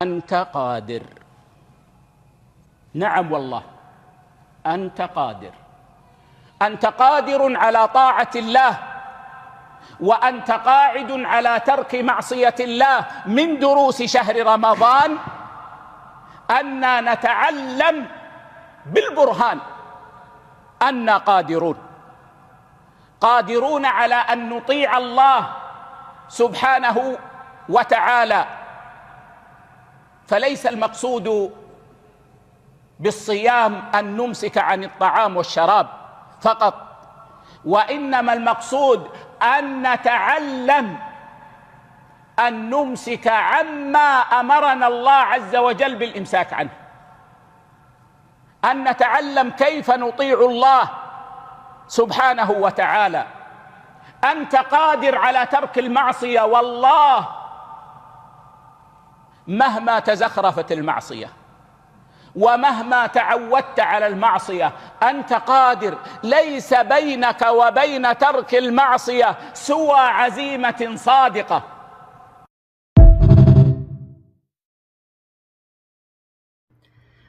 أنت قادر. نعم والله، أنت قادر. أنت قادر على طاعة الله، وأنت قاعد على ترك معصية الله. من دروس شهر رمضان أننا نتعلم بالبرهان أننا قادرون على أن نطيع الله سبحانه وتعالى. فليس المقصود بالصيام أن نمسك عن الطعام والشراب فقط، وإنما المقصود أن نتعلم أن نمسك عما أمرنا الله عز وجل بالإمساك عنه، أن نتعلم كيف نطيع الله سبحانه وتعالى. أنت قادر على ترك المعصية، والله مهما تزخرفت المعصية ومهما تعودت على المعصية أنت قادر. ليس بينك وبين ترك المعصية سوى عزيمة صادقة.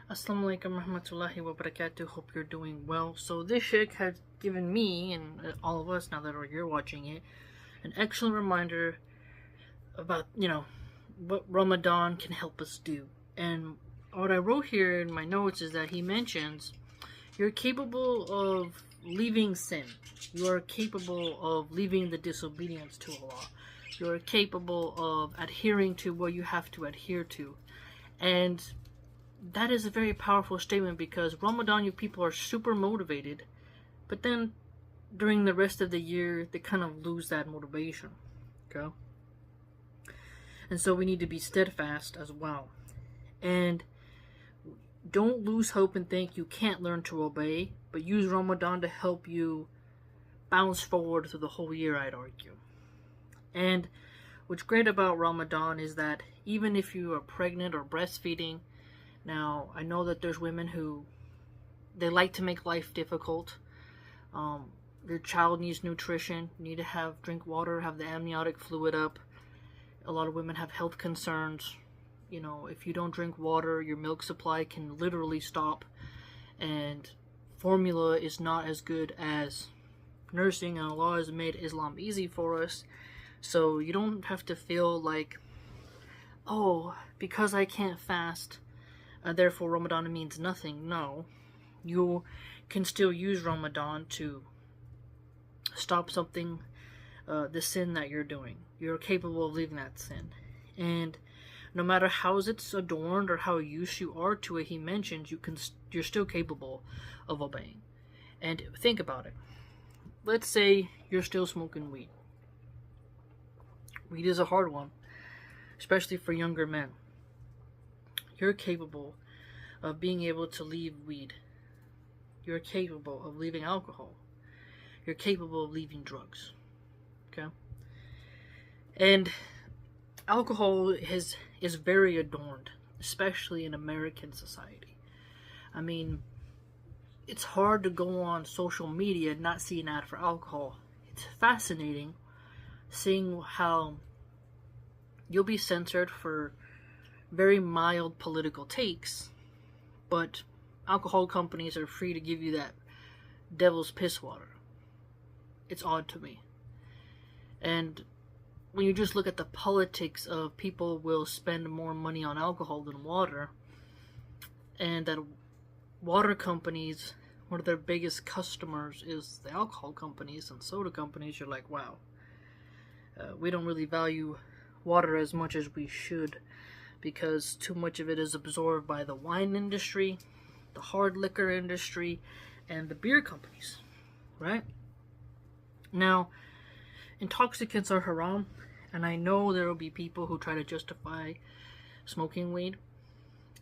Assalamu alaikum rahmatullahi wa barakatuh. Hope you're doing well. So this sheikh has given me and all of us, now that you're watching it, an excellent reminder about, what Ramadan can help us do. And what I wrote here in my notes is that he mentions you're capable of leaving sin. You are capable of leaving the disobedience to Allah. You are capable of adhering to what you have to adhere to. And that is a very powerful statement, because Ramadan, you people are super motivated, but then during the rest of the year, they kind of lose that motivation. Okay? And so we need to be steadfast as well. And don't lose hope and think you can't learn to obey, but use Ramadan to help you bounce forward through the whole year, I'd argue. And what's great about Ramadan is that even if you are pregnant or breastfeeding, now I know that there's women who, they like to make life difficult. Your child needs nutrition, you need to drink water, have the amniotic fluid up. A lot of women have health concerns. If you don't drink water, your milk supply can literally stop, and formula is not as good as nursing, and Allah has made Islam easy for us. So you don't have to feel like, oh, because I can't fast, therefore Ramadan means nothing. No, you can still use Ramadan to stop something, the sin that you're doing. You're capable of leaving that sin. And no matter how it's adorned or how used you are to it, he mentions you're still capable of obeying. And think about it. Let's say you're still smoking weed. Weed is a hard one, especially for younger men. You're capable of being able to leave weed. You're capable of leaving alcohol. You're capable of leaving drugs. Okay? And alcohol is very adorned, especially in American society. I mean, it's hard to go on social media and not see an ad for alcohol. It's fascinating seeing how you'll be censored for very mild political takes, but alcohol companies are free to give you that devil's piss water. It's odd to me. And when you just look at the politics of people will spend more money on alcohol than water, and that water companies, one of their biggest customers is the alcohol companies and soda companies, you're like, wow, we don't really value water as much as we should, because too much of it is absorbed by the wine industry, the hard liquor industry, and the beer companies, right? Now, intoxicants are haram, and I know there will be people who try to justify smoking weed,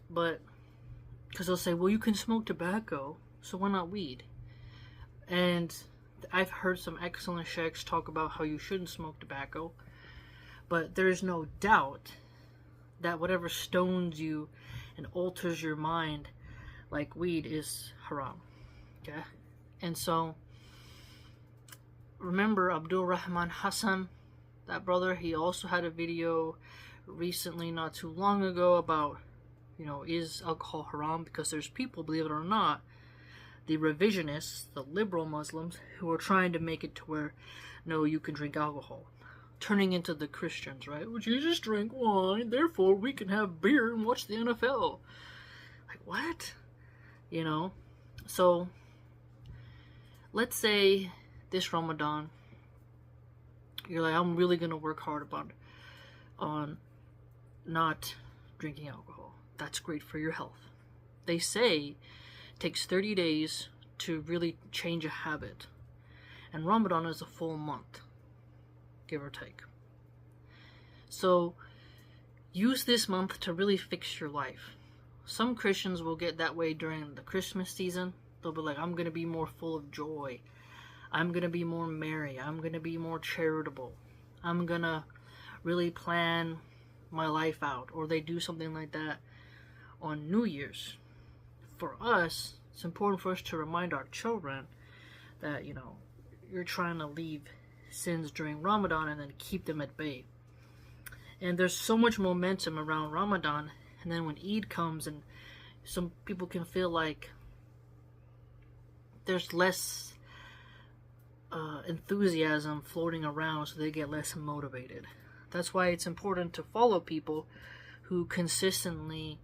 but because they'll say, well, you can smoke tobacco, so why not weed? And I've heard some excellent sheikhs talk about how you shouldn't smoke tobacco, but there is no doubt that whatever stones you and alters your mind like weed is haram. Okay? And so remember Abdul Rahman Hassan, that brother, he also had a video recently, not too long ago, about, is alcohol haram? Because there's people, believe it or not, the revisionists, the liberal Muslims, who are trying to make it to where, no, you can drink alcohol. Turning into the Christians, right? Well, Jesus drank wine, therefore we can have beer and watch the NFL. Like, what? So, let's say this Ramadan, you're like, I'm really going to work hard on not drinking alcohol. That's great for your health. They say it takes 30 days to really change a habit. And Ramadan is a full month, give or take. So, use this month to really fix your life. Some Christians will get that way during the Christmas season. They'll be like, I'm going to be more full of joy. I'm going to be more merry. I'm going to be more charitable. I'm going to really plan my life out. Or they do something like that on New Year's. For us, it's important for us to remind our children that, you're trying to leave sins during Ramadan and then keep them at bay. And there's so much momentum around Ramadan, and then when Eid comes, and some people can feel like there's less enthusiasm floating around, so they get less motivated. That's why it's important to follow people who consistently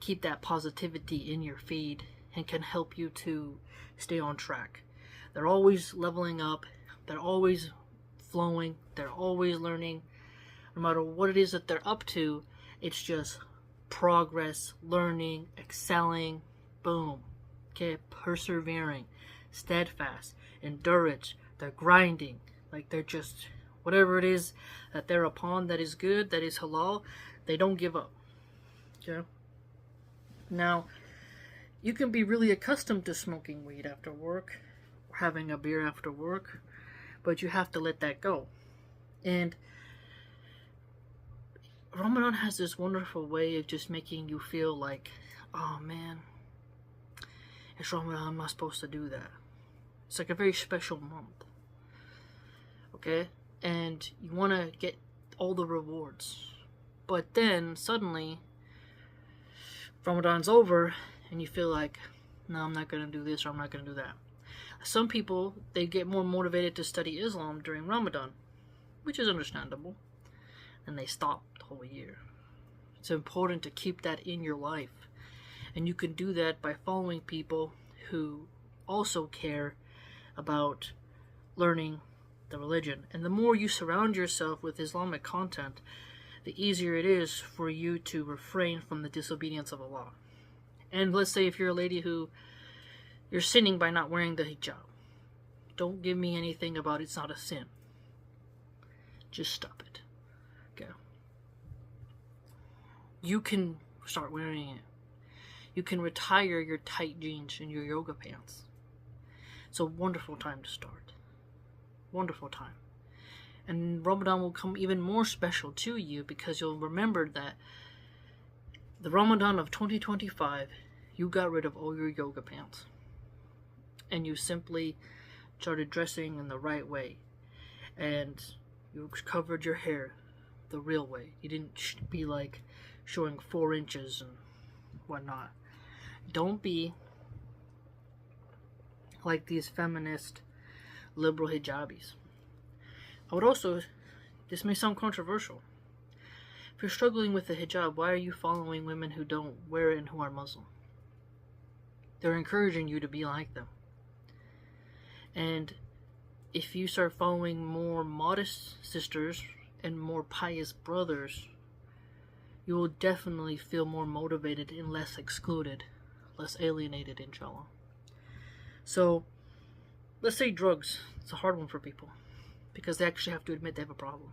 keep that positivity in your feed and can help you to stay on track. They're always leveling up, they're always flowing, they're always learning. No matter what it is that they're up to, it's just progress, learning, excelling, boom. Okay, persevering, steadfast, endurance. They're grinding, like they're just, whatever it is that they're upon that is good, that is halal, they don't give up. Okay? Now, you can be really accustomed to smoking weed after work, or having a beer after work, but you have to let that go. And Ramadan has this wonderful way of just making you feel like, oh man, it's Ramadan, I'm not supposed to do that. It's like a very special month. Okay? And you want to get all the rewards. But then, suddenly, Ramadan's over, and you feel like, no, I'm not going to do this, or I'm not going to do that. Some people, they get more motivated to study Islam during Ramadan, which is understandable. And they stop the whole year. It's important to keep that in your life. And you can do that by following people who also care about learning the religion. And the more you surround yourself with Islamic content, the easier it is for you to refrain from the disobedience of Allah. And let's say if you're a lady who you're sinning by not wearing the hijab. Don't give me anything about it's not a sin. Just stop it. Okay. You can start wearing it. You can retire your tight jeans and your yoga pants. It's a wonderful time to start. Wonderful time. And Ramadan will come even more special to you because you'll remember that the Ramadan of 2025, you got rid of all your yoga pants. And you simply started dressing in the right way. And you covered your hair the real way. You didn't be like showing 4 inches and whatnot. Don't be like these feminist liberal hijabis. I would also, this may sound controversial, if you're struggling with the hijab, why are you following women who don't wear it and who are Muslim? They're encouraging you to be like them. And if you start following more modest sisters and more pious brothers, you will definitely feel more motivated and less excluded, less alienated, inshallah. So, let's say drugs. It's a hard one for people because they actually have to admit they have a problem.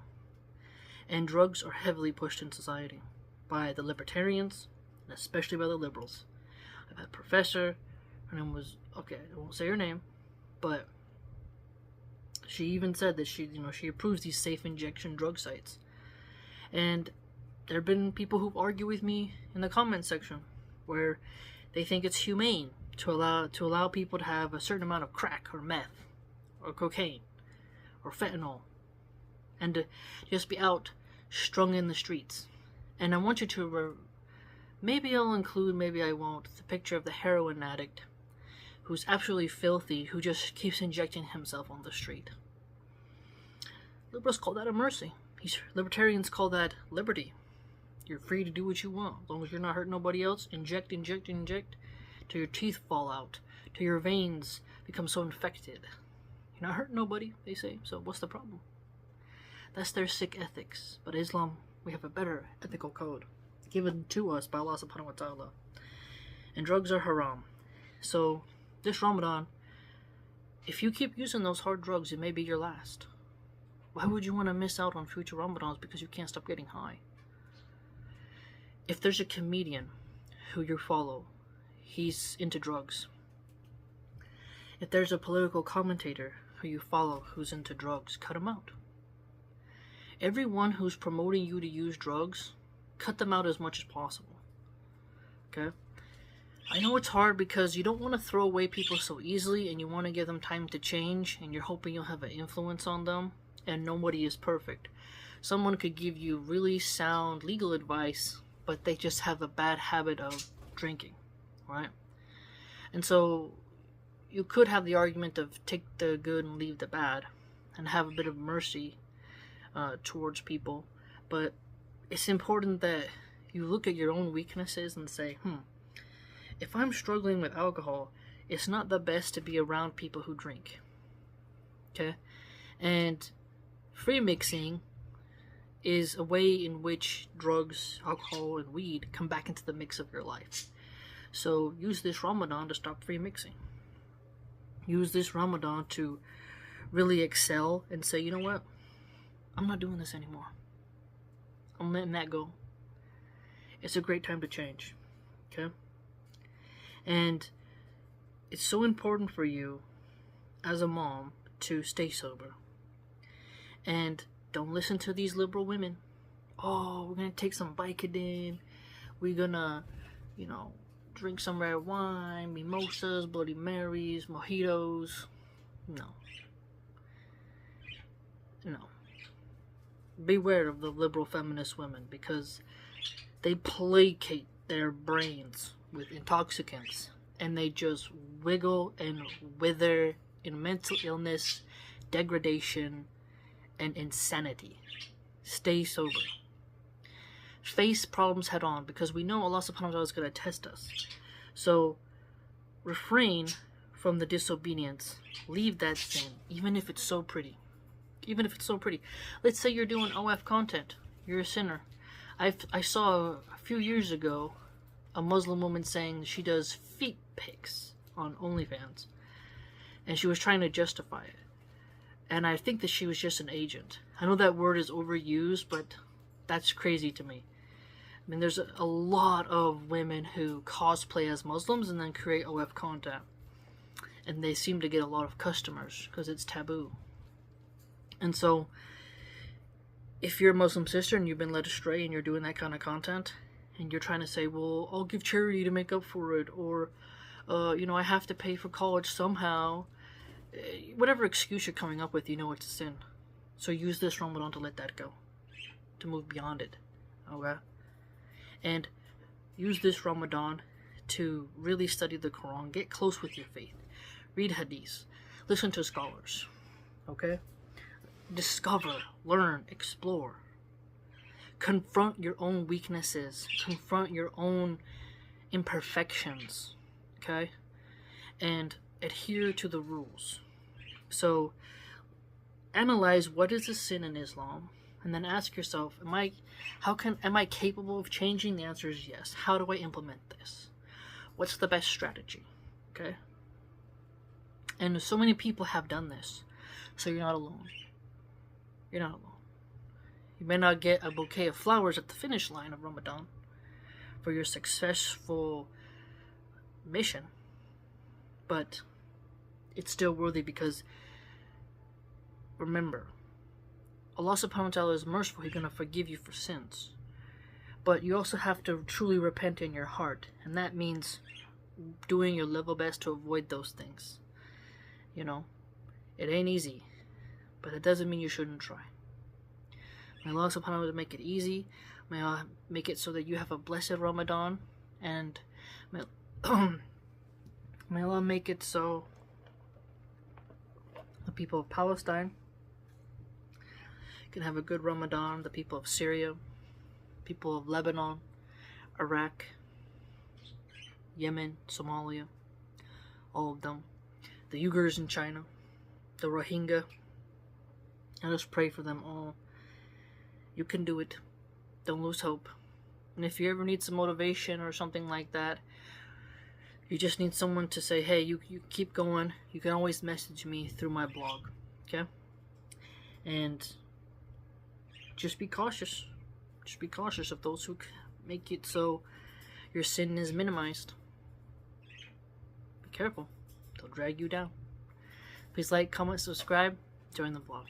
And drugs are heavily pushed in society by the libertarians, and especially by the liberals. I've had a professor, her name was, okay, I won't say her name, but she even said that she approves these safe injection drug sites. And there have been people who argue with me in the comment section where they think it's humane to allow people to have a certain amount of crack or meth or cocaine or fentanyl and to just be out strung in the streets. And I want you to, maybe I'll include, maybe I won't, the picture of the heroin addict who's absolutely filthy, who just keeps injecting himself on the street. Liberals call that a mercy. Libertarians call that liberty. You're free to do what you want, as long as you're not hurting nobody else. Inject, inject, inject, till your teeth fall out, till your veins become so infected. You're not hurting nobody, they say, so what's the problem? That's their sick ethics. But Islam, we have a better ethical code given to us by Allah subhanahu wa ta'ala. And drugs are haram. So this Ramadan, if you keep using those hard drugs, it may be your last. Why would you want to miss out on future Ramadans because you can't stop getting high? If there's a comedian who you follow, he's into drugs. If there's a political commentator who you follow who's into drugs, cut him out. Everyone who's promoting you to use drugs, cut them out as much as possible. Okay? I know it's hard because you don't want to throw away people so easily, and you want to give them time to change, and you're hoping you'll have an influence on them, and nobody is perfect. Someone could give you really sound legal advice, but they just have a bad habit of drinking, right? And so you could have the argument of take the good and leave the bad, and have a bit of mercy towards people, but it's important that you look at your own weaknesses and say, if I'm struggling with alcohol, it's not the best to be around people who drink. Okay? And free mixing is a way in which drugs, alcohol, and weed come back into the mix of your life. So use this Ramadan to stop free mixing. Use this Ramadan to really excel and say, you know what? I'm not doing this anymore. I'm letting that go. It's a great time to change. Okay? And it's so important for you as a mom to stay sober. And don't listen to these liberal women. Oh, we're going to take some Vicodin. We're going to, drink some red wine, mimosas, Bloody Marys, mojitos. No. Beware of the liberal feminist women, because they placate their brains with intoxicants, and they just wiggle and wither in mental illness, degradation, and insanity. Stay sober. Face problems head on, because we know Allah subhanahu wa ta'ala is going to test us. So refrain from the disobedience. Leave that sin, even if it's so pretty. Even if it's so pretty. Let's say you're doing OF content. You're a sinner. I saw a few years ago a Muslim woman saying she does feet pics on OnlyFans. And she was trying to justify it. And I think that she was just an agent. I know that word is overused, but that's crazy to me. I mean, there's a lot of women who cosplay as Muslims and then create OF content. And they seem to get a lot of customers because it's taboo. And so, if you're a Muslim sister and you've been led astray and you're doing that kind of content, and you're trying to say, well, I'll give charity to make up for it, or, I have to pay for college somehow, whatever excuse you're coming up with, it's a sin. So use this Ramadan to let that go, to move beyond it, okay? And use this Ramadan to really study the Quran, get close with your faith, read hadiths, listen to scholars, okay? Discover, learn, explore. Confront your own weaknesses. Confront your own imperfections. Okay? And adhere to the rules. So, analyze what is a sin in Islam, and then ask yourself, am I capable of changing? The answer is yes. How do I implement this? What's the best strategy? Okay? And so many people have done this. So you're not alone. You're not alone. You may not get a bouquet of flowers at the finish line of Ramadan for your successful mission, but it's still worthy, because remember, Allah subhanahu wa ta'ala is merciful. He's going to forgive you for sins, but you also have to truly repent in your heart, and that means doing your level best to avoid those things. It ain't easy, but it doesn't mean you shouldn't try. May Allah subhanahu wa ta'ala make it easy. May Allah make it so that you have a blessed Ramadan, and may, may Allah make it so the people of Palestine can have a good Ramadan, the people of Syria, people of Lebanon, Iraq, Yemen, Somalia, all of them, the Uyghurs in China, the Rohingya. I just pray for them all. You can do it. Don't lose hope. And if you ever need some motivation or something like that, you just need someone to say, hey, you keep going. You can always message me through my blog. Okay? And just be cautious. Just be cautious of those who make it so your sin is minimized. Be careful. They'll drag you down. Please like, comment, subscribe. Join the vlog.